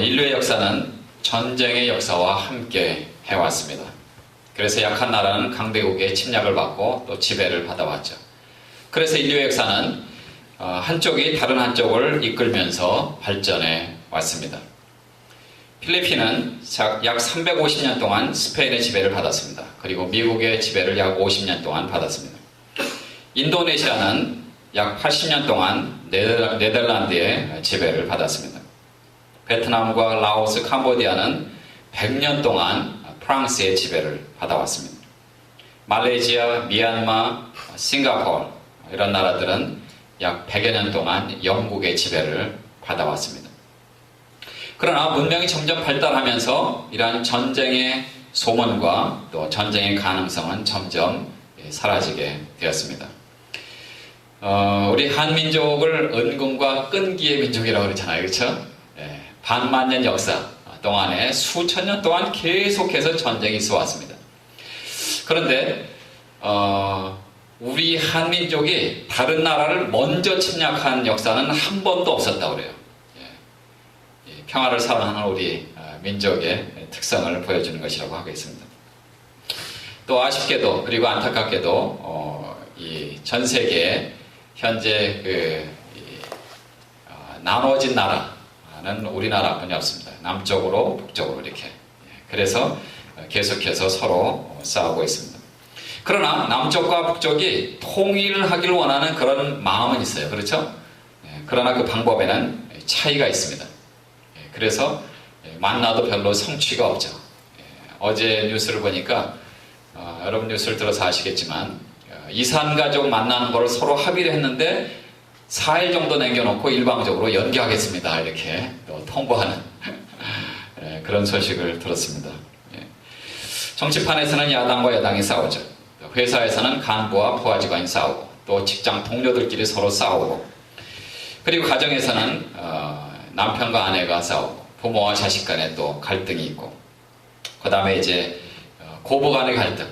인류의 역사는 전쟁의 역사와 함께 해왔습니다. 그래서 약한 나라는 강대국의 침략을 받고 또 지배를 받아왔죠. 그래서 인류의 역사는 한쪽이 다른 한쪽을 이끌면서 발전해 왔습니다. 필리핀은 약 350년 동안 스페인의 지배를 받았습니다. 그리고 미국의 지배를 약 50년 동안 받았습니다. 인도네시아는 약 80년 동안 네덜란드의 지배를 받았습니다. 베트남과 라오스, 캄보디아는 100년 동안 프랑스의 지배를 받아왔습니다. 말레이시아, 미얀마, 싱가포르 이런 나라들은 약 100여 년 동안 영국의 지배를 받아왔습니다. 그러나 문명이 점점 발달하면서 이러한 전쟁의 소문과 또 전쟁의 가능성은 점점 사라지게 되었습니다. 우리 한민족을 은근과 끈기의 민족이라고 그러잖아요. 그렇죠? 반만년 역사 동안에 수천 년 동안 계속해서 전쟁이 있어왔습니다. 그런데 우리 한민족이 다른 나라를 먼저 침략한 역사는 한 번도 없었다고 그래요. 평화를 사랑하는 우리 민족의 특성을 보여주는 것이라고 하겠습니다. 또 아쉽게도 그리고 안타깝게도 이 전 세계에 현재 나눠진 나라는 우리나라뿐이 없습니다. 남쪽으로 북쪽으로 이렇게. 그래서 계속해서 서로 싸우고 있습니다. 그러나 남쪽과 북쪽이 통일을 하기를 원하는 그런 마음은 있어요. 그렇죠? 그러나 그 방법에는 차이가 있습니다. 그래서 만나도 별로 성취가 없죠. 어제 뉴스를 보니까 여러분 뉴스를 들어서 아시겠지만 이산가족 만나는 거를 서로 합의를 했는데 4일 정도 남겨놓고 일방적으로 연기하겠습니다. 이렇게 또 통보하는 그런 소식을 들었습니다. 정치판에서는 야당과 여당이 싸우죠. 회사에서는 간부와 부하직원이 싸우고 또 직장 동료들끼리 서로 싸우고 그리고 가정에서는 남편과 아내가 싸우고 부모와 자식 간에 또 갈등이 있고 그 다음에 이제 고부 간의 갈등.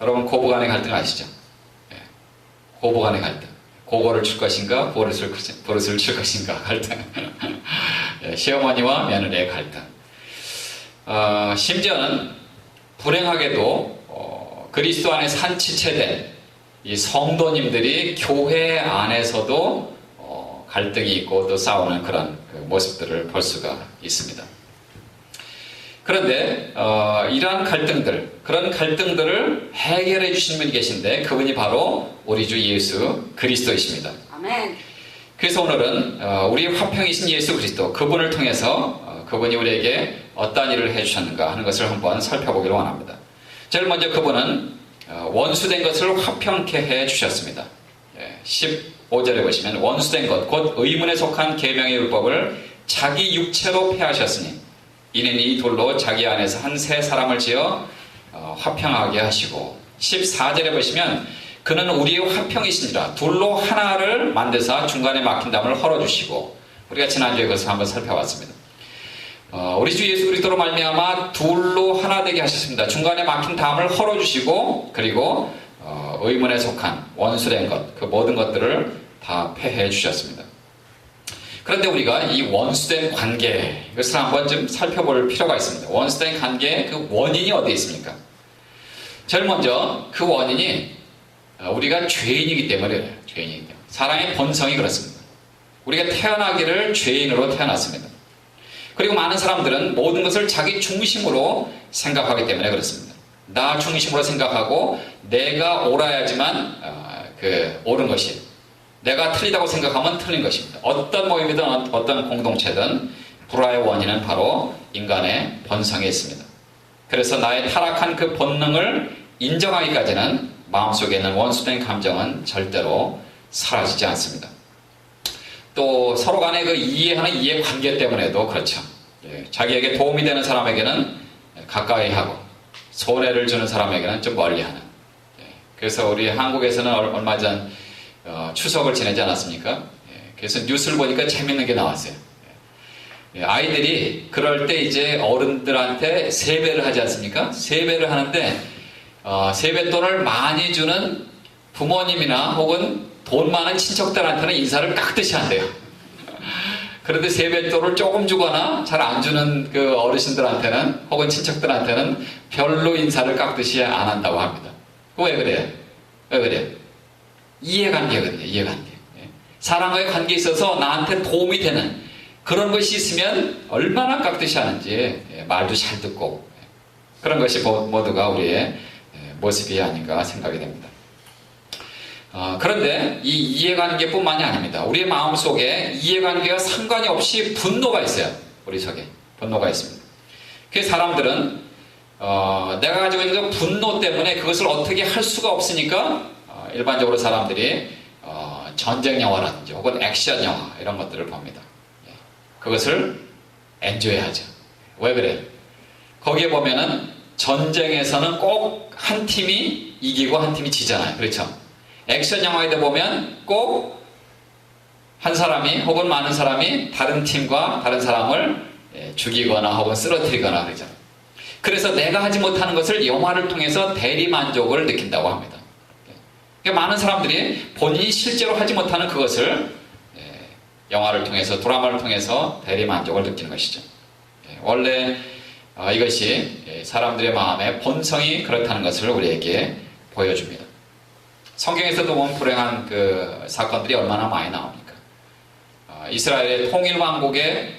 여러분 고부 간의 갈등 아시죠? 고부 간의 갈등. 고거를 줄 것인가 버릇을 줄 것인가 갈등. 시어머니와 며느리의 갈등. 심지어는 불행하게도 그리스도 안에 산지체된 이 성도님들이 교회 안에서도 갈등이 있고 또 싸우는 그런 모습들을 볼 수가 있습니다. 그런데 이러한 그런 갈등들을 해결해 주신 분이 계신데 그분이 바로 우리 주 예수 그리스도이십니다. 아멘. 그래서 오늘은 우리 화평이신 예수 그리스도 그분을 통해서 그분이 우리에게 어떠한 일을 해주셨는가 하는 것을 한번 살펴보기를 원합니다. 제일 먼저 그분은 원수된 것을 화평케 해주셨습니다. 15절에 보시면 원수된 것 곧 의문에 속한 계명의 율법을 자기 육체로 폐하셨으니 이는 이 돌로 자기 안에서 한 새 사람을 지어 화평하게 하시고 14절에 보시면 그는 우리의 화평이시니라 둘로 하나를 만드사 중간에 막힌 담을 헐어주시고 우리가 지난주에 그것을 한번 살펴봤습니다. 우리 주 예수 그리스도로 말미암아 둘로 하나 되게 하셨습니다. 중간에 막힌 담을 헐어주시고 그리고 의문에 속한 원수된 것 그 모든 것들을 다 폐해 주셨습니다. 그런데 우리가 이 원수된 관계 이것을 한번 좀 살펴볼 필요가 있습니다. 원수된 관계의 그 원인이 어디에 있습니까? 제일 먼저 그 원인이 우리가 죄인이기 때문에 그래요. 죄인이기 때문에. 사람의 본성이 그렇습니다. 우리가 태어나기를 죄인으로 태어났습니다. 그리고 많은 사람들은 모든 것을 자기 중심으로 생각하기 때문에 그렇습니다. 나 중심으로 생각하고 내가 옳아야지만 옳은 것이 내가 틀리다고 생각하면 틀린 것입니다. 어떤 모임이든 어떤 공동체든 불화의 원인은 바로 인간의 본성에 있습니다. 그래서 나의 타락한 그 본능을 인정하기까지는 마음속에 있는 원수된 감정은 절대로 사라지지 않습니다. 또 서로 간의 그 이해하는 이해관계 때문에도 그렇죠. 자기에게 도움이 되는 사람에게는 가까이 하고 손해를 주는 사람에게는 좀 멀리하는. 그래서 우리 한국에서는 얼마 전 추석을 지내지 않았습니까? 그래서 뉴스를 보니까 재밌는 게 나왔어요. 아이들이 그럴 때 이제 어른들한테 세배를 하지 않습니까? 세배를 하는데 세뱃돈을 많이 주는 부모님이나 혹은 돈 많은 친척들한테는 인사를 깍듯이 한대요. 그런데 세뱃돈을 조금 주거나 잘 안 주는 그 어르신들한테는 혹은 친척들한테는 별로 인사를 깍듯이 안 한다고 합니다. 왜 그래요? 왜 그래요? 이해관계거든요. 이해관계. 사람과의 관계에 있어서 나한테 도움이 되는 그런 것이 있으면 얼마나 깍듯이 하는지 말도 잘 듣고 그런 것이 모두가 우리의 모습이 아닌가 생각이 됩니다. 그런데 이 이해관계뿐만이 아닙니다. 우리의 마음속에 이해관계와 상관이 없이 분노가 있어요. 우리 속에 분노가 있습니다. 그 사람들은 내가 가지고 있는 그 분노 때문에 그것을 어떻게 할 수가 없으니까 일반적으로 사람들이 전쟁 영화라든지 혹은 액션 영화 이런 것들을 봅니다. 그것을 엔조이하죠. 왜 그래요? 거기에 보면은 전쟁에서는 꼭 한 팀이 이기고 한 팀이 지잖아요. 그렇죠? 액션 영화에도 보면 꼭 한 사람이 혹은 많은 사람이 다른 팀과 다른 사람을 죽이거나 혹은 쓰러뜨리거나 그러죠. 그래서 내가 하지 못하는 것을 영화를 통해서 대리만족을 느낀다고 합니다. 그러니까 많은 사람들이 본인이 실제로 하지 못하는 그것을 영화를 통해서 드라마를 통해서 대리만족을 느끼는 것이죠. 원래 이것이 사람들의 마음의 본성이 그렇다는 것을 우리에게 보여줍니다. 성경에서도 보면 불행한 그 사건들이 얼마나 많이 나옵니까? 이스라엘의 통일왕국의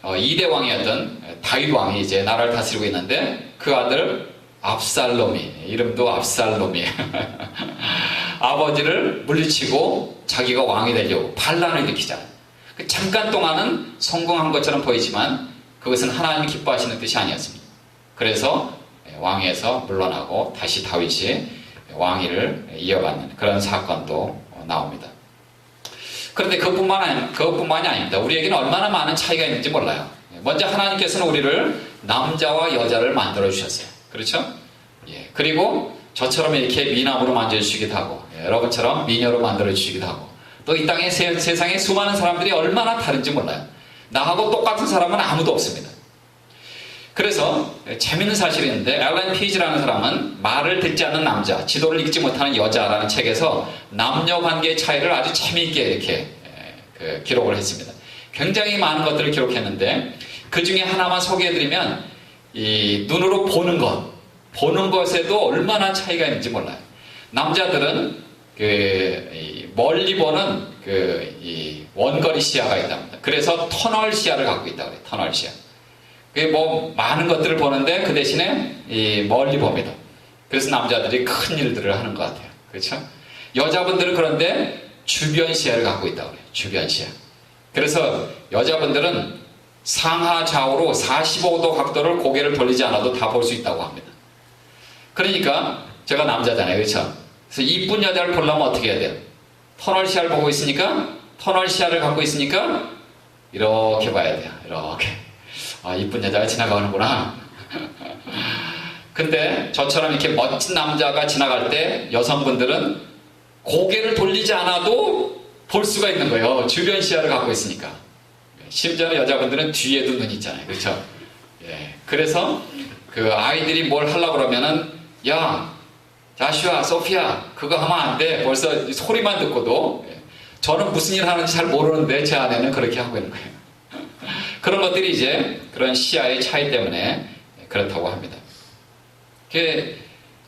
2대 왕이었던 다윗 왕이 이제 나라를 다스리고 있는데 그 아들 압살롬이, 이름도 압살롬이에요. 아버지를 물리치고 자기가 왕이 되려고 반란을 일으키잖아요. 잠깐 동안은 성공한 것처럼 보이지만 그것은 하나님 기뻐하시는 뜻이 아니었습니다. 그래서 왕위에서 물러나고 다시 다윗이 왕위를 이어받는 그런 사건도 나옵니다. 그런데 그것뿐만이 아닙니다. 우리에게는 얼마나 많은 차이가 있는지 몰라요. 먼저 하나님께서는 우리를 남자와 여자를 만들어 주셨어요. 그렇죠? 예. 그리고 저처럼 이렇게 미남으로 만들어주시기도 하고 여러분처럼 미녀로 만들어주시기도 하고 또 이 땅에 세상에 수많은 사람들이 얼마나 다른지 몰라요. 나하고 똑같은 사람은 아무도 없습니다. 그래서 재밌는 사실이 있는데 엘렌 피지라는 사람은 말을 듣지 않는 남자, 지도를 읽지 못하는 여자라는 책에서 남녀관계의 차이를 아주 재미있게 이렇게 기록을 했습니다. 굉장히 많은 것들을 기록했는데 그 중에 하나만 소개해드리면 이 눈으로 보는 것에도 얼마나 차이가 있는지 몰라요. 남자들은 멀리 보는 이 원거리 시야가 있답니다. 그래서 터널 시야를 갖고 있다고 그래요. 터널 시야. 그게 뭐 많은 것들을 보는데 그 대신에 멀리 봅니다. 그래서 남자들이 큰 일들을 하는 것 같아요. 그렇죠? 여자분들은 그런데 주변 시야를 갖고 있다고 그래요. 주변 시야. 그래서 여자분들은 상하 좌우로 45도 각도를 고개를 돌리지 않아도 다 볼 수 있다고 합니다. 그러니까 제가 남자잖아요. 그렇죠? 그래서 이쁜 여자를 보려면 어떻게 해야 돼요? 터널 시야를 보고 있으니까 터널 시야를 갖고 있으니까 이렇게 봐야 돼요. 이렇게. 아, 이쁜 여자가 지나가는구나. 근데 저처럼 이렇게 멋진 남자가 지나갈 때 여성분들은 고개를 돌리지 않아도 볼 수가 있는 거예요. 주변 시야를 갖고 있으니까. 심지어는 여자분들은 뒤에도 눈이 있잖아요. 그렇죠? 예. 그래서 그 아이들이 뭘 하려고 그러면은 야, 자슈아, 소피아 그거 하면 안 돼. 벌써 소리만 듣고도 저는 무슨 일 하는지 잘 모르는데 제 아내는 그렇게 하고 있는 거예요. 그런 것들이 이제 그런 시야의 차이 때문에 그렇다고 합니다.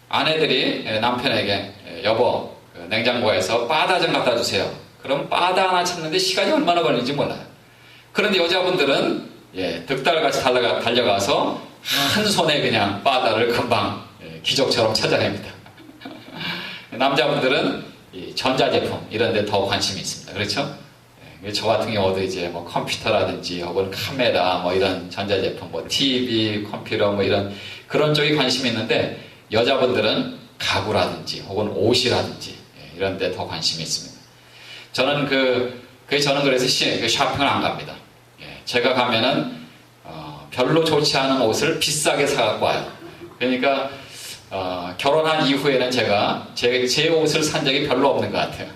아내들이 남편에게 여보 냉장고에서 바다 좀 갖다 주세요. 그럼 바다 하나 찾는데 시간이 얼마나 걸리는지 몰라요. 그런데 여자분들은 득달같이 달려가서 한 손에 그냥 바다를 금방 기적처럼 찾아냅니다. 남자분들은 이 전자제품 이런 데 더 관심이 있습니다. 그렇죠? 저 같은 경우도 이제 뭐 컴퓨터라든지 혹은 카메라 뭐 이런 전자제품 뭐 TV, 컴퓨터 뭐 이런 그런 쪽에 관심이 있는데 여자분들은 가구라든지 혹은 옷이라든지 이런 데 더 관심이 있습니다. 저는 그래서 쇼핑을 안 갑니다. 제가 가면은 별로 좋지 않은 옷을 비싸게 사갖고 와요. 그러니까 결혼한 이후에는 제가 제 옷을 산 적이 별로 없는 것 같아요.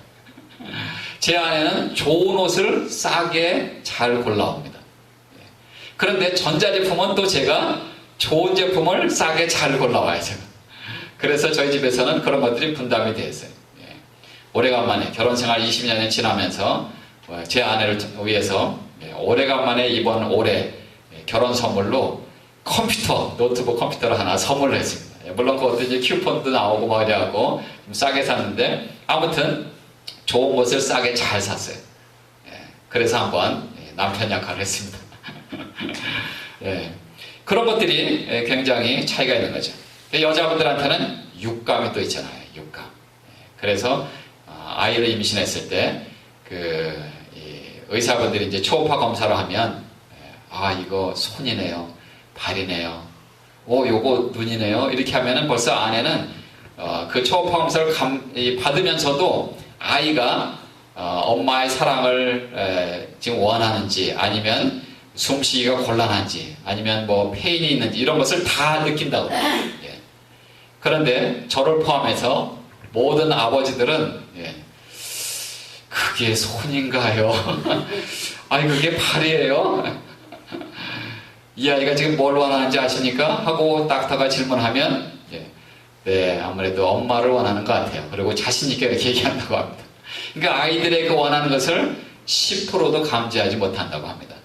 제 아내는 좋은 옷을 싸게 잘 골라옵니다. 그런데 전자제품은 또 제가 좋은 제품을 싸게 잘 골라와요. 제가. 그래서 저희 집에서는 그런 것들이 분담이 되어 있어요. 오래간만에 결혼생활 20년이 지나면서 제 아내를 위해서 오래간만에 이번 올해 결혼 선물로 노트북 컴퓨터를 하나 선물을 했습니다. 물론 그것도 이제 쿠폰도 나오고 뭐 이래갖고 좀 싸게 샀는데 아무튼 좋은 것을 싸게 잘 샀어요. 그래서 한번 남편 역할을 했습니다. 그런 것들이 굉장히 차이가 있는 거죠. 여자분들한테는 육감이 또 있잖아요. 육감. 그래서 아이를 임신했을 때 의사분들이 이제 초음파 검사를 하면 이거 손이네요, 발이네요, 요거 눈이네요 이렇게 하면은 벌써 아내는 그 초음파 검사를 받으면서도 아이가 엄마의 사랑을 지금 원하는지 아니면 숨쉬기가 곤란한지 아니면 뭐 페인이 있는지 이런 것을 다 느낀다고. 그런데 저를 포함해서 모든 아버지들은 그게 손인가요? 아니 그게 발이에요? 이 아이가 지금 뭘 원하는지 아십니까? 하고 닥터가 질문하면 네 아무래도 엄마를 원하는 것 같아요. 그리고 자신 있게 이렇게 얘기한다고 합니다. 그러니까 아이들의 그 원하는 것을 10%도 감지하지 못한다고 합니다.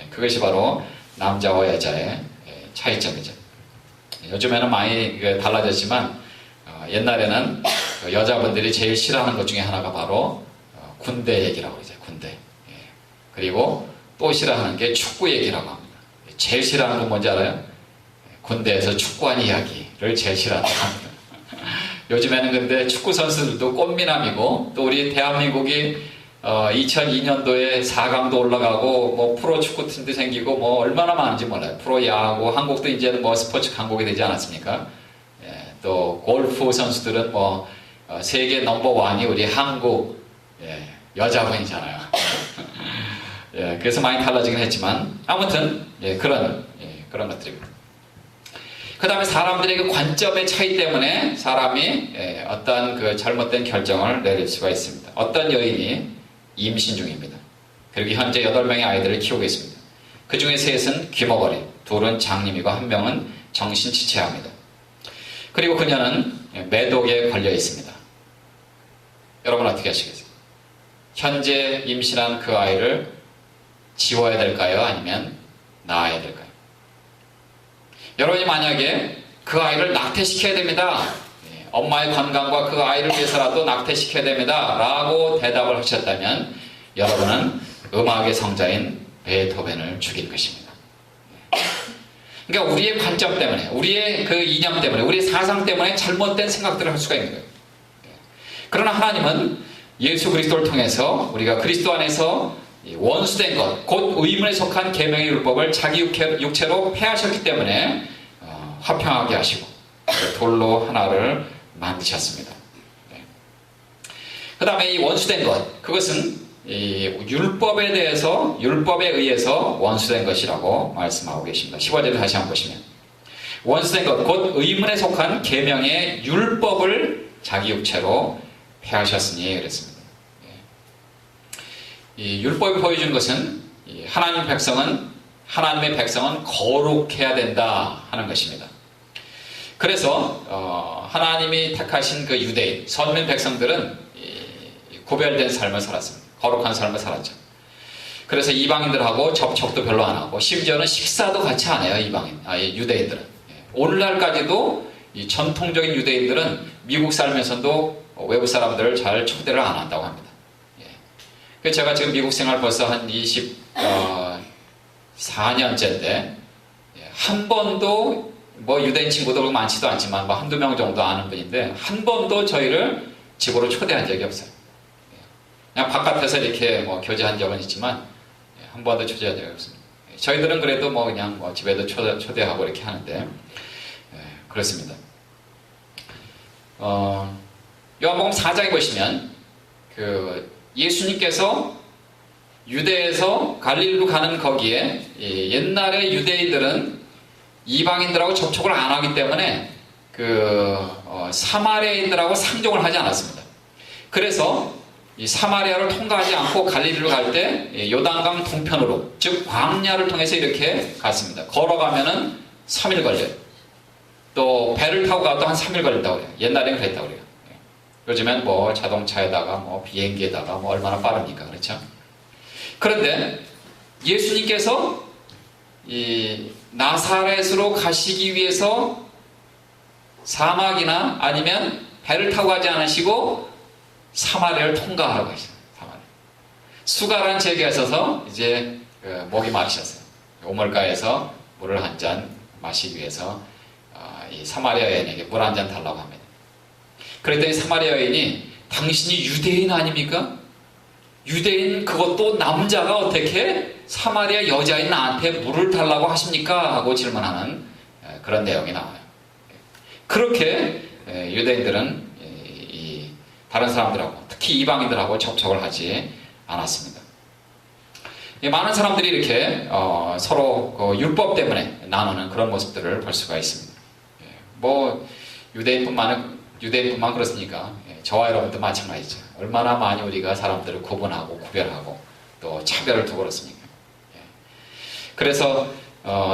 그것이 바로 남자와 여자의 차이점이죠. 요즘에는 많이 달라졌지만 옛날에는 여자분들이 제일 싫어하는 것 중에 하나가 바로 군대 얘기라고 그러죠. 군대. 그리고 또 싫어하는 게 축구 얘기라고 합니다. 제일 싫어하는 건 뭔지 알아요? 군대에서 축구하는 이야기를 제일 싫어한다고 합니다. 요즘에는 근데 축구 선수들도 꽃미남이고 또 우리 대한민국이 2002년도에 4강도 올라가고 뭐 프로 축구팀도 생기고 뭐 얼마나 많은지 몰라요. 프로 야구, 한국도 이제는 뭐 스포츠 강국이 되지 않았습니까? 또 골프 선수들은 뭐 세계 넘버원이 우리 한국 여자분이잖아요. 그래서 많이 달라지긴 했지만 아무튼 그런 것들입니다. 그 다음에 사람들의 그 관점의 차이 때문에 사람이 어떤 그 잘못된 결정을 내릴 수가 있습니다. 어떤 여인이 임신 중입니다. 그리고 현재 8명의 아이들을 키우고 있습니다. 그 중에 3은 귀머거리, 2은 장님이고 1명은 정신지체합니다. 그리고 그녀는 매독에 걸려 있습니다. 여러분 어떻게 하시겠어요? 현재 임신한 그 아이를 지워야 될까요? 아니면 낳아야 될까요? 여러분이 만약에 그 아이를 낙태시켜야 됩니다. 엄마의 건강과 그 아이를 위해서라도 낙태시켜야 됩니다. 라고 대답을 하셨다면 여러분은 음악의 성자인 베토벤을 죽인 것입니다. 그러니까 우리의 관점 때문에, 우리의 그 이념 때문에, 우리의 사상 때문에 잘못된 생각들을 할 수가 있는 거예요. 그러나 하나님은 예수 그리스도를 통해서 우리가 그리스도 안에서 원수된 것, 곧 의문에 속한 계명의 율법을 자기 육체로 폐하셨기 때문에 화평하게 하시고 돌로 하나를 만드셨습니다. 그 다음에 이 원수된 것, 그것은 이 율법에 의해서 원수된 것이라고 말씀하고 계십니다. 15절을 다시 한번 보시면 원수된 것, 곧 의문에 속한 계명의 율법을 자기 육체로 폐하셨으니 그랬습니다. 이 율법이 보여주는 것은 하나님의 백성은 거룩해야 된다 하는 것입니다. 그래서 하나님이 택하신 그 유대인, 선민 백성들은 구별된 삶을 살았습니다. 거룩한 삶을 살았죠. 그래서 이방인들하고 접촉도 별로 안 하고 심지어는 식사도 같이 안 해요. 유대인들은. 오늘날까지도 이 전통적인 유대인들은 미국 살면서도 외부 사람들을 잘 초대를 안 한다고 합니다. 그래서 제가 지금 미국 생활 벌써 한 24년째인데 한 번도 뭐 유대인 친구들 많지도 않지만 뭐 한두 명 정도 아는 분인데 한 번도 저희를 집으로 초대한 적이 없어요. 그냥 바깥에서 이렇게 뭐 교제한 적은 있지만 한 번도 초대한 적이 없습니다. 저희들은 그래도 뭐 그냥 뭐 집에도 초대하고 이렇게 하는데 그렇습니다. 요한복음 4장에 보시면 그 예수님께서 유대에서 갈릴리로 가는 거기에 옛날에 유대인들은 이방인들하고 접촉을 안 하기 때문에 사마리아인들하고 상종을 하지 않았습니다. 그래서 이 사마리아를 통과하지 않고 갈릴리로 갈 때 요단강 동편으로, 즉 광야를 통해서 이렇게 갔습니다. 걸어가면은 3일 걸려요. 또 배를 타고 가도 한 3일 걸린다고 그래요. 옛날엔 그랬다고 그래요. 요즘엔 뭐 자동차에다가 뭐 비행기에다가 뭐 얼마나 빠릅니까? 그렇죠? 그런데 예수님께서 이 나사렛으로 가시기 위해서 사막이나 아니면 배를 타고 가지 않으시고 사마리아를 통과하라고 하셨어요. 수가란 제기가 있어서 이제 목이 마르셨어요. 오물가에서 물을 한 잔 마시기 위해서 이 사마리아 여인에게 물 한 잔 달라고 합니다. 그랬더니 사마리아 여인이 당신이 유대인 아닙니까? 유대인 그것도 남자가 어떻게 사마리아 여자인 나한테 물을 달라고 하십니까? 하고 질문하는 그런 내용이 나와요. 그렇게 유대인들은 다른 사람들하고 특히 이방인들하고 접촉을 하지 않았습니다. 많은 사람들이 이렇게 서로 율법 때문에 나누는 그런 모습들을 볼 수가 있습니다. 뭐 유대인뿐만 그렇습니까? 저와 여러분도 마찬가지죠. 얼마나 많이 우리가 사람들을 구분하고 구별하고 또 차별을 두고 그렇습니까? 그래서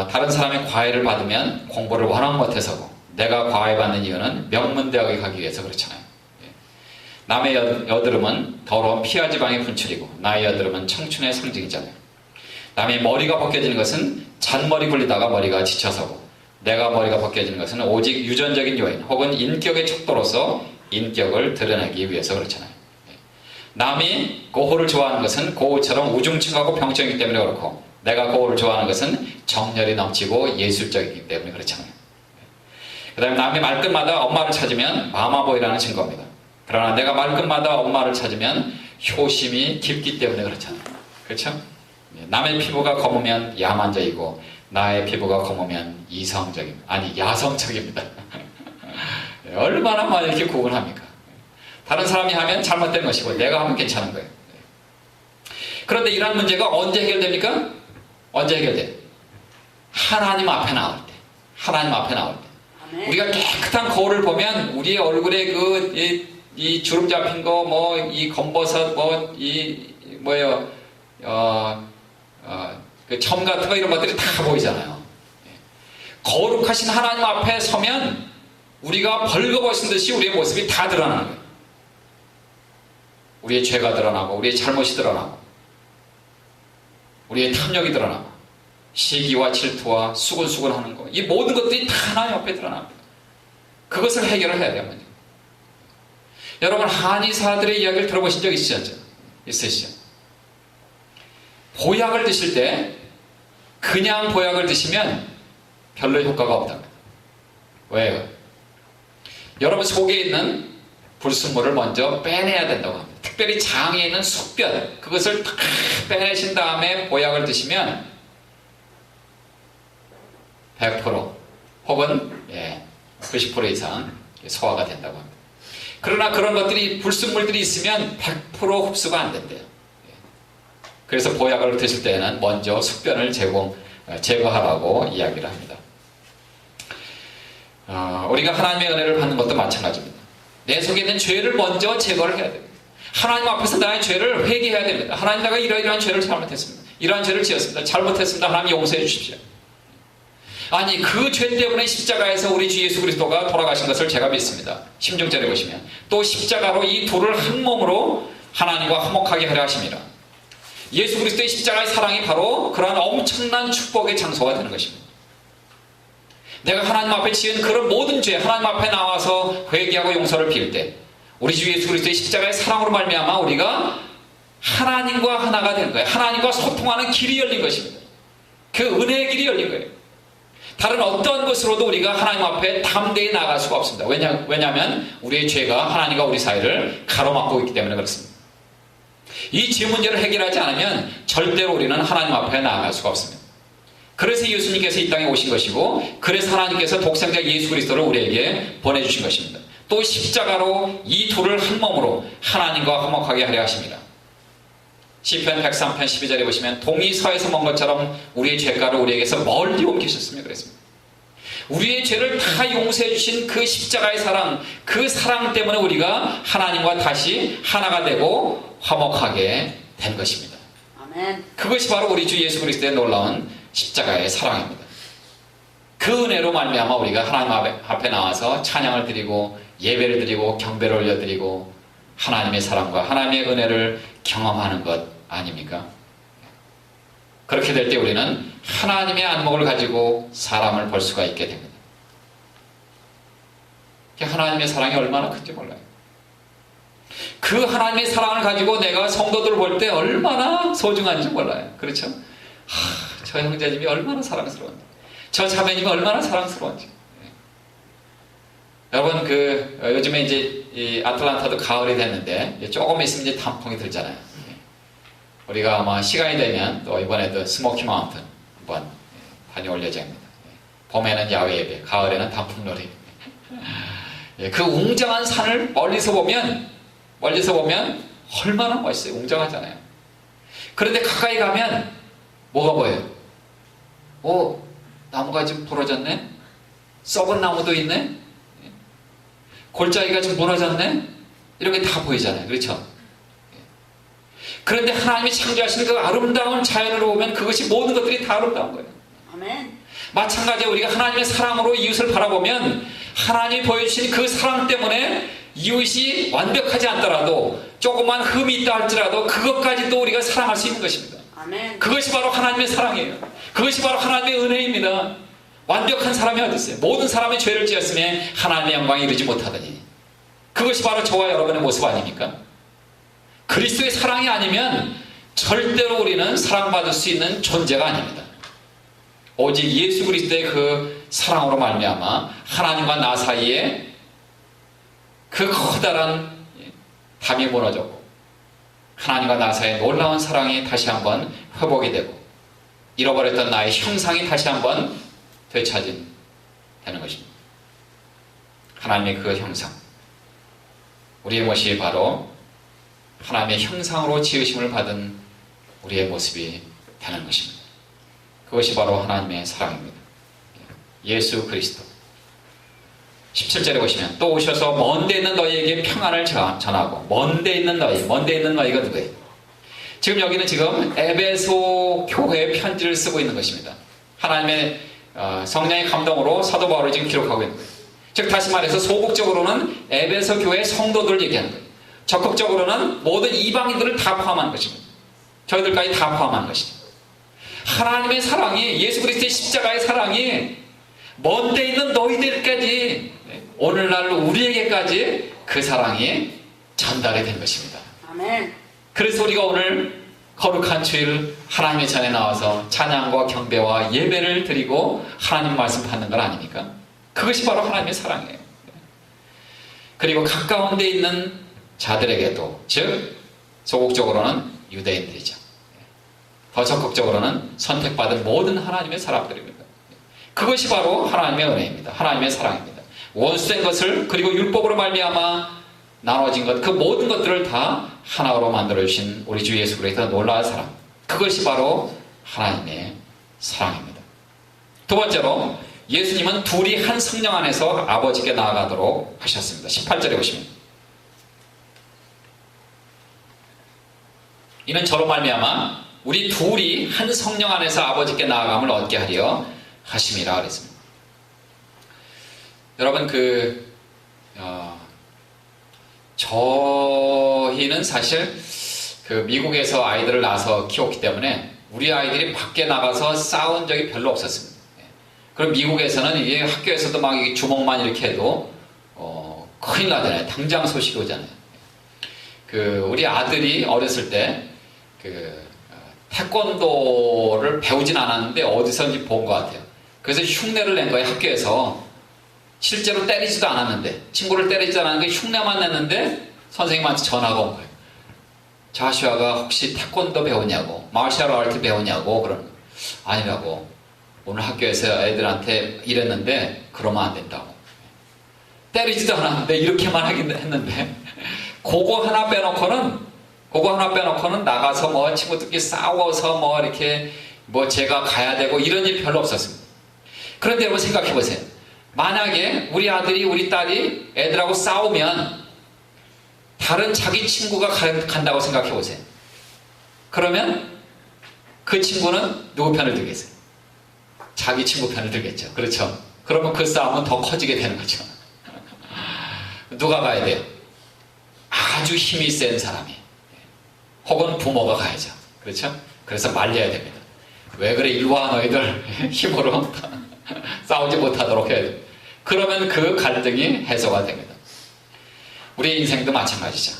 다른 사람의 과외를 받으면 공부를 워낙 못해서고, 내가 과외받는 이유는 명문대학에 가기 위해서 그렇잖아요. 남의 여드름은 더러운 피하 지방의 분출이고 나의 여드름은 청춘의 상징이잖아요. 남의 머리가 벗겨지는 것은 잔머리 굴리다가 머리가 지쳐서고, 내가 머리가 벗겨지는 것은 오직 유전적인 요인 혹은 인격의 척도로서 인격을 드러내기 위해서 그렇잖아요. 남이 고흐를 좋아하는 것은 고흐처럼 우중충하고 병적이기 때문에 그렇고, 내가 고흐를 좋아하는 것은 정열이 넘치고 예술적이기 때문에 그렇잖아요. 그 다음에 남이 말끝마다 엄마를 찾으면 마마보이라는 증거입니다. 그러나 내가 말끝마다 엄마를 찾으면 효심이 깊기 때문에 그렇잖아요. 그렇죠? 남의 피부가 검으면 야만적이고 나의 피부가 검으면 이성적입니다. 아니 야성적입니다. 얼마나 많이 이렇게 구분합니까? 다른 사람이 하면 잘못된 것이고 내가 하면 괜찮은 거예요. 그런데 이런 문제가 언제 해결됩니까? 언제 해결돼요? 하나님 앞에 나올 때. 하나님 앞에 나올 때. 아멘. 우리가 깨끗한 거울을 보면 우리의 얼굴에 이 주름 잡힌 거, 뭐, 이 검버섯, 뭐, 그 점 같은 거 이런 것들이 다 보이잖아요. 거룩하신 하나님 앞에 서면 우리가 벌거벗은 듯이 우리의 모습이 다 드러나는 거예요. 우리의 죄가 드러나고, 우리의 잘못이 드러나고, 우리의 탐욕이 드러나고, 시기와 질투와 수근수근하는 거, 이 모든 것들이 다 하나님 앞에 드러납니다. 그것을 해결을 해야 돼요. 여러분, 한의사들의 이야기를 들어보신 적 있으시죠? 보약을 드실 때 그냥 보약을 드시면 별로 효과가 없답니다. 왜요? 여러분 속에 있는 불순물을 먼저 빼내야 된다고 합니다. 특별히 장에 있는 숙변, 그것을 다 빼내신 다음에 보약을 드시면 100% 혹은 90% 이상 소화가 된다고 합니다. 그러나 그런 것들이, 불순물들이 있으면 100% 흡수가 안 된대요. 그래서 보약을 드실 때는 먼저 숙변을 제거하라고 이야기를 합니다. 우리가 하나님의 은혜를 받는 것도 마찬가지입니다. 내 속에 있는 죄를 먼저 제거를 해야 됩니다. 하나님 앞에서 나의 죄를 회개해야 됩니다. 하나님, 내가 이러이러한 죄를 잘못했습니다. 이러한 죄를 지었습니다. 잘못했습니다. 하나님 용서해 주십시오. 아니, 그 죄 때문에 십자가에서 우리 주 예수 그리스도가 돌아가신 것을 제가 믿습니다. 16절에 보시면 또 십자가로 이 둘을 한 몸으로 하나님과 화목하게 하려 하십니다. 예수 그리스도의 십자가의 사랑이 바로 그러한 엄청난 축복의 장소가 되는 것입니다. 내가 하나님 앞에 지은 그런 모든 죄, 하나님 앞에 나와서 회개하고 용서를 빌 때 우리 주 예수 그리스도의 십자가의 사랑으로 말미암아 우리가 하나님과 하나가 된 거예요. 하나님과 소통하는 길이 열린 것입니다. 그 은혜의 길이 열린 거예요. 다른 어떤 것으로도 우리가 하나님 앞에 담대히 나아갈 수가 없습니다. 왜냐하면 우리의 죄가 하나님과 우리 사이를 가로막고 있기 때문에 그렇습니다. 이 죄 문제를 해결하지 않으면 절대로 우리는 하나님 앞에 나아갈 수가 없습니다. 그래서 예수님께서 이 땅에 오신 것이고, 그래서 하나님께서 독생자 예수 그리스도를 우리에게 보내주신 것입니다. 또 십자가로 이 둘을 한 몸으로 하나님과 화목하게 하려 하십니다. 시편 103편 12절에 보시면 동이 서에서 먼 것처럼 우리의 죄가를 우리에게서 멀리 옮기셨으며 그랬습니다. 우리의 죄를 다 용서해 주신 그 십자가의 사랑, 그 사랑 때문에 우리가 하나님과 다시 하나가 되고 화목하게 된 것입니다. 아멘. 그것이 바로 우리 주 예수 그리스도의 놀라운 십자가의 사랑입니다. 그 은혜로 말미암아 우리가 하나님 앞에 나와서 찬양을 드리고 예배를 드리고 경배를 올려드리고 하나님의 사랑과 하나님의 은혜를 경험하는 것 아닙니까? 그렇게 될 때 우리는 하나님의 안목을 가지고 사람을 볼 수가 있게 됩니다. 하나님의 사랑이 얼마나 큰지 몰라요. 그 하나님의 사랑을 가지고 내가 성도들을 볼 때 얼마나 소중한지 몰라요. 그렇죠? 저 형제님이 얼마나 사랑스러운지, 저 자매님이 얼마나 사랑스러운지. 여러분, 요즘에 이제 이 아틀란타도 가을이 됐는데 조금 있으면 이제 단풍이 들잖아요. 우리가 아마 시간이 되면 또 이번에도 스모키 마운틴 한번 다녀올 예정입니다. 봄에는 야외 예배, 가을에는 단풍놀이. 그 웅장한 산을 멀리서 보면 얼마나 멋있어요. 웅장하잖아요. 그런데 가까이 가면 뭐가 보여요? 나무가 지금 부러졌네? 썩은 나무도 있네? 골짜기가 좀 무너졌네? 이렇게 다 보이잖아요. 그렇죠? 그런데 하나님이 창조하신 그 아름다운 자연을 보면 그것이 모든 것들이 다 아름다운 거예요. 아멘. 마찬가지로 우리가 하나님의 사랑으로 이웃을 바라보면 하나님이 보여주신 그 사랑 때문에 이웃이 완벽하지 않더라도 조그만 흠이 있다 할지라도 그것까지도 우리가 사랑할 수 있는 것입니다. 아멘. 그것이 바로 하나님의 사랑이에요. 그것이 바로 하나님의 은혜입니다. 완벽한 사람이 어디 있어요? 모든 사람이 죄를 지었음에 하나님의 영광에 이르지 못하더니, 그것이 바로 저와 여러분의 모습 아닙니까? 그리스도의 사랑이 아니면 절대로 우리는 사랑받을 수 있는 존재가 아닙니다. 오직 예수 그리스도의 그 사랑으로 말미암아 하나님과 나 사이에 그 커다란 담이 무너졌고 하나님과 나 사이에 놀라운 사랑이 다시 한번 회복이 되고 잃어버렸던 나의 형상이 다시 한번 되찾은 되는 것입니다. 하나님의 그 형상, 우리의 모습이 바로 하나님의 형상으로 지으심을 받은 우리의 모습이 되는 것입니다. 그것이 바로 하나님의 사랑입니다. 예수 그리스도. 17절에 보시면 또 오셔서 먼데 있는 너희에게 평안을 전하고, 먼데 있는 너희가 누구예요? 지금 여기는 지금 에베소 교회의 편지를 쓰고 있는 것입니다. 하나님의 성령의 감동으로 사도 바울이 지금 기록하고 있는 거예요. 즉 다시 말해서 소극적으로는 에베소 교회 성도들을 얘기하는 거예요. 적극적으로는 모든 이방인들을 다 포함한 것입니다. 저희들까지 다 포함한 것입니다. 하나님의 사랑이, 예수 그리스도의 십자가의 사랑이 먼데 있는 너희들까지, 오늘날 우리에게까지 그 사랑이 전달이 된 것입니다. 아멘. 그래서 우리가 오늘 거룩한 주일 하나님의 전에 나와서 찬양과 경배와 예배를 드리고 하나님 말씀 받는 건 아닙니까? 그것이 바로 하나님의 사랑이에요. 그리고 가까운 데 있는 자들에게도, 즉 소극적으로는 유대인들이죠. 더 적극적으로는 선택받은 모든 하나님의 사람들입니다. 그것이 바로 하나님의 은혜입니다. 하나님의 사랑입니다. 원수된 것을, 그리고 율법으로 말미암아 나눠진 것, 그 모든 것들을 다 하나로 만들어주신 우리 주 예수 그리스도의 놀라운 사랑, 그것이 바로 하나님의 사랑입니다. 두 번째로, 예수님은 둘이 한 성령 안에서 아버지께 나아가도록 하셨습니다. 18절에 보시면 이는 저로 말미암아 우리 둘이 한 성령 안에서 아버지께 나아감을 얻게 하려 하심이라 그랬습니다. 여러분, 저희는 사실 미국에서 아이들을 낳아서 키웠기 때문에 우리 아이들이 밖에 나가서 싸운 적이 별로 없었습니다. 그럼 미국에서는 이게 학교에서도 막 주먹만 이렇게 해도 큰일 나잖아요. 당장 소식이 오잖아요. 우리 아들이 어렸을 때 태권도를 배우진 않았는데 어디선지 본 것 같아요. 그래서 흉내를 낸 거예요. 학교에서 실제로 때리지도 않았는데, 친구를 때리지도 않았는데 흉내만 냈는데 선생님한테 전화가 온 거예요. 자슈아가 혹시 태권도 배우냐고, 마셜 아트 배우냐고. 그러는 거예요. 아니라고, 오늘 학교에서 애들한테 이랬는데 그러면 안 된다고. 때리지도 않았는데 이렇게만 하긴 했는데 그거 하나 빼놓고는 나가서 뭐 친구들끼리 싸워서 이렇게 제가 가야 되고 이런 일 별로 없었습니다. 그런데 여러분 생각해 보세요. 만약에 우리 아들이, 우리 딸이 애들하고 싸우면 다른 자기 친구가 간다고 생각해 보세요. 그러면 그 친구는 누구 편을 들겠어요? 자기 친구 편을 들겠죠. 그렇죠? 그러면 그 싸움은 더 커지게 되는 거죠. 누가 가야 돼요? 아주 힘이 센 사람이, 혹은 부모가 가야죠. 그렇죠? 그래서 말려야 됩니다. 왜 그래 일와 너희들 힘으로 싸우지 못하도록 해야 돼. 그러면 그 갈등이 해소가 됩니다. 우리의 인생도 마찬가지죠.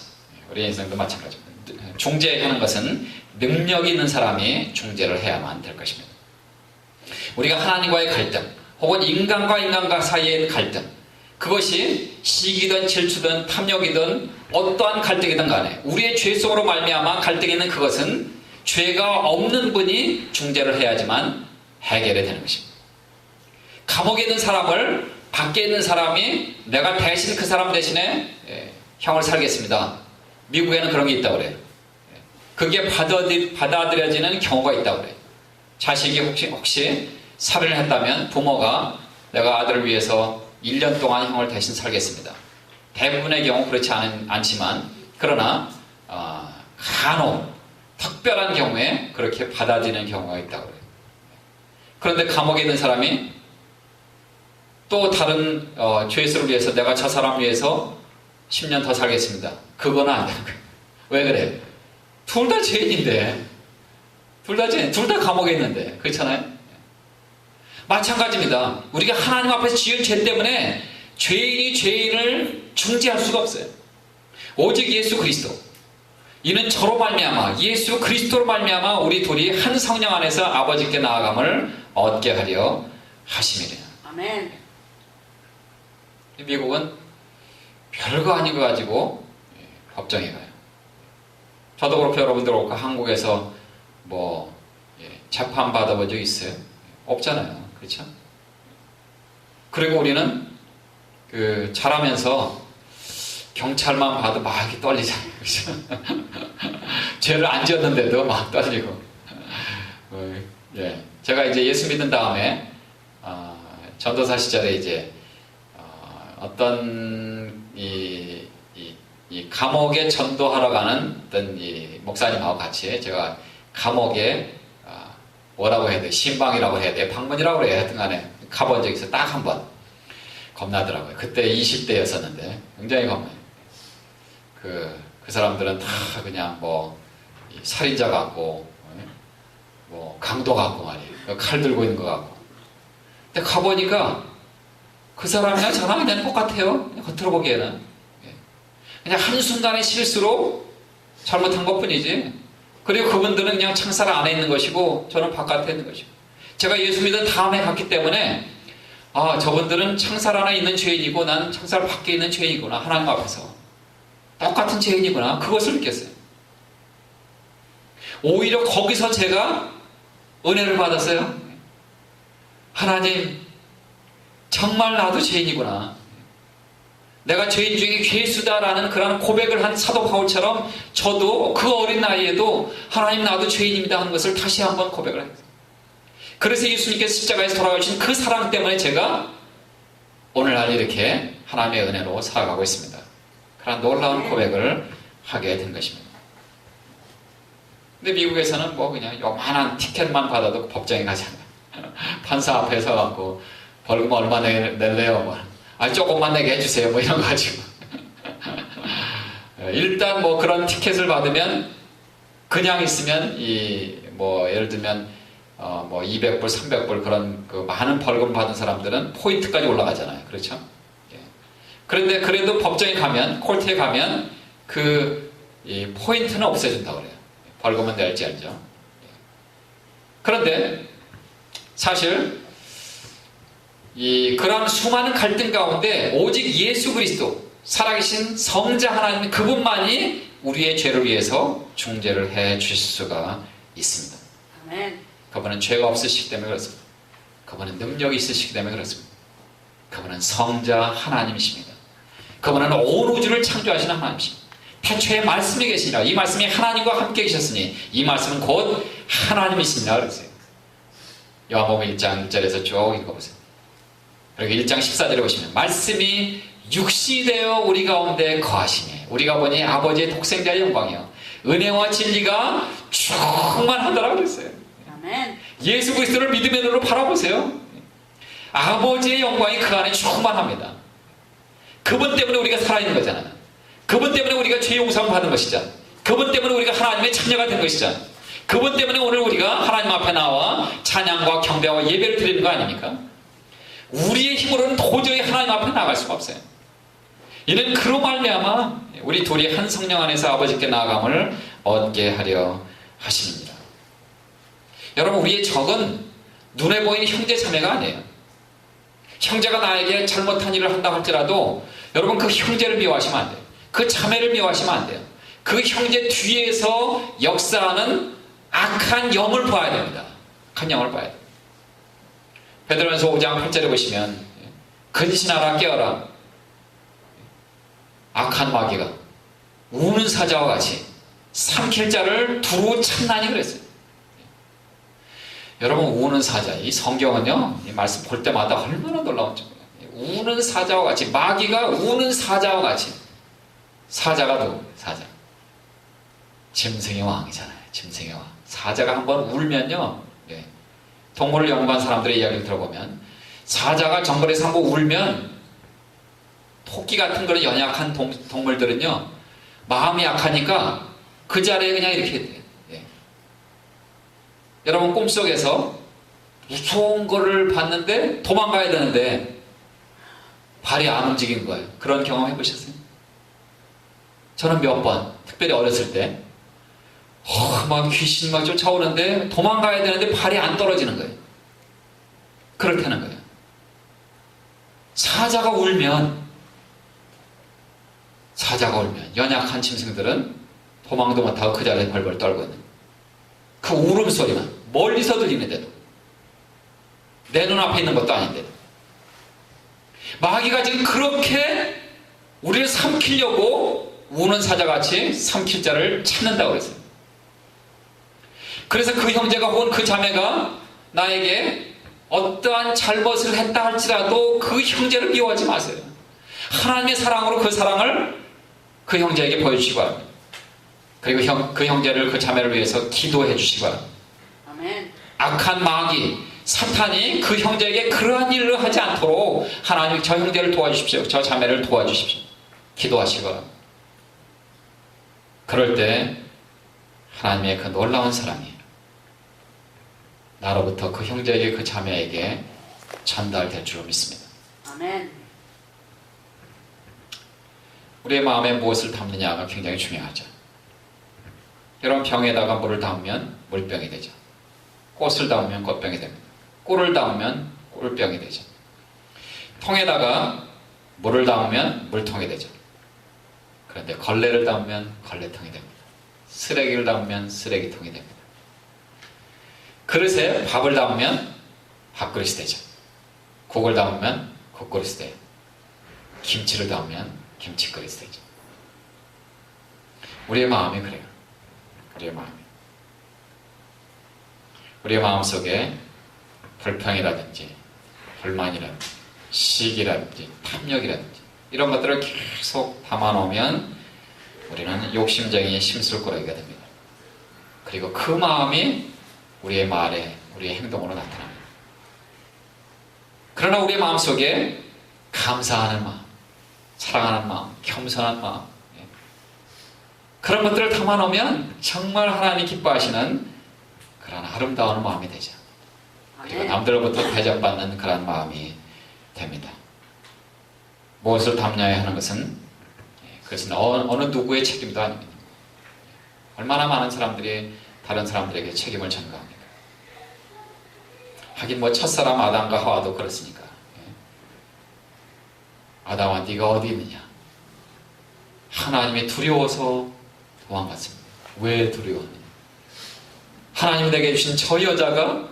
우리의 인생도 마찬가지입니다. 중재하는 것은 능력이 있는 사람이 중재를 해야만 될 것입니다. 우리가 하나님과의 갈등 혹은 인간과 인간과 사이의 갈등, 그것이 시기든 질투든 탐욕이든 어떠한 갈등이든 간에 우리의 죄 속으로 말미암아 갈등이 있는 그것은 죄가 없는 분이 중재를 해야지만 해결이 되는 것입니다. 감옥에 있는 사람을 밖에 있는 사람이 내가 대신 그 사람 대신에 형을 살겠습니다. 미국에는 그런 게 있다고 그래요. 그게 받아들여지는 경우가 있다고 그래요. 자식이 혹시 살인을 했다면 부모가 내가 아들을 위해서 1년 동안 형을 대신 살겠습니다. 대부분의 경우 그렇지 않지만 그러나 간혹 특별한 경우에 그렇게 받아들이는 경우가 있다고 그래요. 그런데 감옥에 있는 사람이 또 다른 죄수를 위해서 내가 저 사람 위해서 10년 더 살겠습니다. 그거는 안 되는 거예요. 왜 그래? 둘 다 죄인인데, 둘 다 감옥에 있는데, 그렇잖아요? 마찬가지입니다. 우리가 하나님 앞에서 지은 죄 때문에 죄인이 죄인을 중재할 수가 없어요. 오직 예수 그리스도. 이는 저로 말미암아 예수 그리스도로 말미암아 우리 둘이 한 성령 안에서 아버지께 나아감을 얻게 하려 하심이래요. 아멘. 미국은 별거 아닌 거 가지고 법정에 가요. 저도 그렇고 여러분들 그렇고 한국에서 재판 받아본 적 있어요? 없잖아요. 그렇죠? 그리고 우리는 자라면서 경찰만 봐도 막 이렇게 떨리잖아요. 그렇죠? 죄를 안 지었는데도 막 떨리고. 제가 이제 예수 믿은 다음에 전도사 시절에 이제 어떤 이 감옥에 전도하러 가는 어떤 이 목사님하고 같이 제가 감옥에 뭐라고 해야 돼? 신방이라고 해야 돼? 방문이라고 그래야 하여튼 간에 가본 적이 있어요. 딱 한 번. 겁나더라고요. 그때 20대였었는데 굉장히 겁나요. 그 사람들은 다 그냥 살인자 같고 강도 같고 말이에요. 칼 들고 있는 것 같고. 근데 가보니까 그 사람이랑 저랑 그냥 똑같아요. 겉으로 보기에는. 그냥 한순간의 실수로 잘못한 것 뿐이지. 그리고 그분들은 그냥 창살 안에 있는 것이고 저는 바깥에 있는 것이고. 제가 예수 믿은 다음에 갔기 때문에 저분들은 창살 안에 있는 죄인이고 난 창살 밖에 있는 죄인이구나. 하나님 앞에서. 똑같은 죄인이구나. 그것을 느꼈어요. 오히려 거기서 제가 은혜를 받았어요. 하나님, 정말 나도 죄인이구나. 내가 죄인 중에 괴수다라는 그런 고백을 한 사도 바울처럼 저도 그 어린 나이에도 하나님 나도 죄인입니다 하는 것을 다시 한번 고백을 했어요. 그래서 예수님께서 십자가에서 돌아가신 그 사랑 때문에 제가 오늘날 이렇게 하나님의 은혜로 살아가고 있습니다. 그런 놀라운 고백을 하게 된 것입니다. 근데 미국에서는 그냥 요만한 티켓만 받아도 법정에 가잖아요. 판사 앞에 서갖고 벌금 얼마 낼래요? 조금만 내게 해주세요. 이런 거 가지고. 일단 그런 티켓을 받으면 그냥 있으면 예를 들면 200불, 300불 그런 많은 벌금 받은 사람들은 포인트까지 올라가잖아요. 그렇죠? 그런데 그래도 법정에 가면, 콜트에 가면 이 포인트는 없애준다고 그래요. 벌금은 낼지 알죠. 그런데 사실 그런 수많은 갈등 가운데 오직 예수 그리스도 살아계신 성자 하나님 그분만이 우리의 죄를 위해서 중재를 해 주실 수가 있습니다. 아멘. 그분은 죄가 없으시기 때문에 그렇습니다. 그분은 능력이 있으시기 때문에 그렇습니다. 그분은 성자 하나님이십니다. 그분은 온 우주를 창조하시는 하나님이십니다. 태초에 말씀이 계시니라. 이 말씀이 하나님과 함께 계셨으니 이 말씀은 곧 하나님이시니라 그랬어요. 요한복음 1장 1절에서 쭉 읽어보세요. 그리고 1장 14절에 보시면 말씀이 육신이 되어 우리 가운데 거하시니 우리가 보니 아버지의 독생자의 영광이요 은혜와 진리가 충만하더라 그랬어요. 아멘. 예수 그리스도를 믿음의 눈으로 바라보세요. 아버지의 영광이 그 안에 충만합니다. 그분 때문에 우리가 살아있는 거잖아요. 그분 때문에 우리가 죄 용서를 받은 것이잖아요. 그분 때문에 우리가 하나님의 자녀가 된 것이잖아요. 그분 때문에 오늘 우리가 하나님 앞에 나와 찬양과 경배와 예배를 드리는 거 아닙니까? 우리의 힘으로는 도저히 하나님 앞에 나갈 수가 없어요. 이는 그로 말미암아 우리 둘이 한 성령 안에서 아버지께 나아감을 얻게 하려 하십니다. 여러분, 우리의 적은 눈에 보이는 형제 자매가 아니에요. 형제가 나에게 잘못한 일을 한다 할지라도 여러분, 그 형제를 미워하시면 안 돼요. 그 자매를 미워하시면 안 돼요. 그 형제 뒤에서 역사하는 악한 영을 봐야 됩니다. 악한 영을 봐야 돼요. 베드로전서 5장 8절에 보시면 근신하라 깨어라, 악한 마귀가 우는 사자와 같이 삼킬 자를 두루 참나니 그랬어요. 여러분, 우는 사자, 이 성경은요, 이 말씀 볼 때마다 얼마나 놀라운지 몰라요. 우는 사자와 같이, 마귀가 우는 사자와 같이. 사자가 누구? 사자. 짐승의 왕이잖아요. 짐승의 왕. 사자가 한번 울면요, 네. 동물을 연구한 사람들의 이야기를 들어보면 사자가 정글에서 한번 울면 토끼 같은 그런 연약한 동물들은요, 마음이 약하니까 그 자리에 그냥 이렇게 돼요. 네. 여러분, 꿈속에서 무서운 거를 봤는데 도망가야 되는데 발이 안 움직인 거예요. 그런 경험 해보셨어요? 저는 몇 번, 특별히 어렸을 때 막 귀신 막 쫓아오는데 도망가야 되는데 발이 안 떨어지는 거예요. 그렇다는 거예요. 사자가 울면 연약한 짐승들은 도망도 못하고 그 자리에 벌벌 떨고 있는 그 울음소리만 멀리서 들리는데도, 내 눈앞에 있는 것도 아닌데도 마귀가 지금 그렇게 우리를 삼키려고 우는 사자같이 삼킬 자를 찾는다고 그랬어요. 그래서 그 형제가 혹은 그 자매가 나에게 어떠한 잘못을 했다 할지라도 그 형제를 미워하지 마세요. 하나님의 사랑으로 그 사랑을 그 형제에게 보여주시기 바랍니다. 그리고 그 형제를, 그 자매를 위해서 기도해 주시기 바랍니다. 아멘. 악한 마귀 사탄이 그 형제에게 그러한 일을 하지 않도록 하나님, 저 형제를 도와주십시오, 저 자매를 도와주십시오, 기도하시기 바랍니다. 그럴 때 하나님의 그 놀라운 사랑이 나로부터 그 형제에게, 그 자매에게 전달될 줄로 믿습니다. 아멘. 우리의 마음에 무엇을 담느냐가 굉장히 중요하죠. 여러분, 병에다가 물을 담으면 물병이 되죠. 꽃을 담으면 꽃병이 됩니다. 꿀을 담으면 꿀병이 되죠. 통에다가 물을 담으면 물통이 되죠. 그런데 걸레를 담으면 걸레통이 됩니다. 쓰레기를 담으면 쓰레기통이 됩니다. 그릇에 밥을 담으면 밥그릇이 되죠. 국을 담으면 국그릇이 돼요. 김치를 담으면 김치그릇이 되죠. 우리의 마음이 그래요. 우리의 마음 속에 불평이라든지 불만이라든지 시기라든지 탐욕이라든지 이런 것들을 계속 담아놓으면 우리는 욕심쟁이의 심술꾸러기가 됩니다. 그리고 그 마음이 우리의 말에, 우리의 행동으로 나타납니다. 그러나 우리의 마음속에 감사하는 마음, 사랑하는 마음, 겸손한 마음, 그런 것들을 담아놓으면 정말 하나님이 기뻐하시는 그런 아름다운 마음이 되죠. 그리고 남들로부터 대접받는 그런 마음이 됩니다. 무엇을 담냐에 하는 것은, 그것은 어느 누구의 책임도 아닙니다. 얼마나 많은 사람들이 다른 사람들에게 책임을 전가합니까? 하긴 뭐 첫사람 아담과 하와도 그렇으니까. 아담아, 네가 어디 있느냐? 하나님이 두려워서 도망갔습니다. 왜 두려워하느냐? 하나님이 내게 주신 저 여자가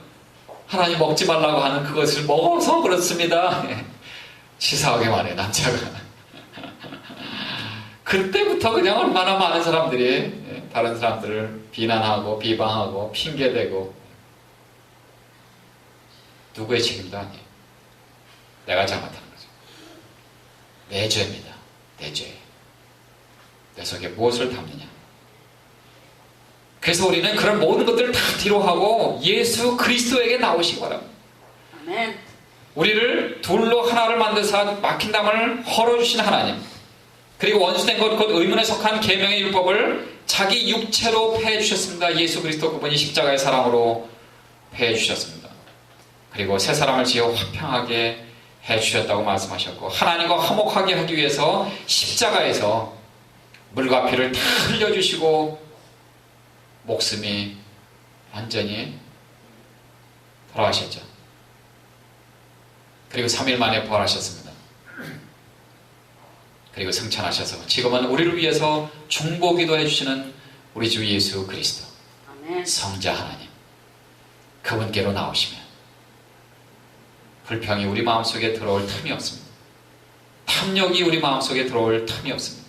하나님 먹지 말라고 하는 그것을 먹어서 그렇습니다. 치사하게 말해, 남자가. 그때부터 그냥 얼마나 많은 사람들이 다른 사람들을 비난하고 비방하고 핑계대고, 누구의 책임도 아니에요. 내가 잘못하는 거죠. 내 죄입니다. 내 죄. 내 속에 무엇을 담느냐. 그래서 우리는 그런 모든 것들을 다 뒤로 하고 예수 그리스도에게 나오시기 바랍니다. 아멘. 우리를 둘로 하나를 만드사 막힌 담을 헐어주신 하나님, 그리고 원수된 것 곧 의문에 속한 계명의 율법을 자기 육체로 패해 주셨습니다. 예수 그리스도 그분이 십자가의 사랑으로 패해 주셨습니다. 그리고 새 사람을 지어 화평하게 해 주셨다고 말씀하셨고, 하나님과 화목하게 하기 위해서 십자가에서 물과 피를 다 흘려주시고 목숨이 완전히 돌아가셨죠. 그리고 3일 만에 부활하셨습니다. 그리고 승천하셔서 지금은 우리를 위해서 중보기도 해주시는 우리 주 예수 그리스도, 아멘. 성자 하나님, 그분께로 나오시면 불평이 우리 마음속에 들어올 틈이 없습니다. 탐욕이 우리 마음속에 들어올 틈이 없습니다.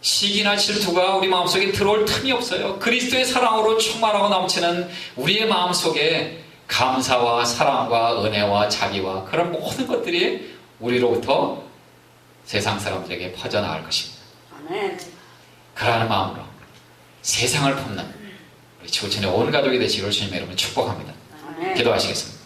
시기나 질투가 우리 마음속에 들어올 틈이 없어요. 그리스도의 사랑으로 충만하고 넘치는 우리의 마음속에 감사와 사랑과 은혜와 자비와 그런 모든 것들이 우리로부터 세상 사람들에게 퍼져나갈 것입니다. 아멘. 그러한 마음으로 세상을 품는 우리 지구촌의 온 가족이 되시기를 주님의 이름으로 축복합니다. 아멘. 기도하시겠습니다.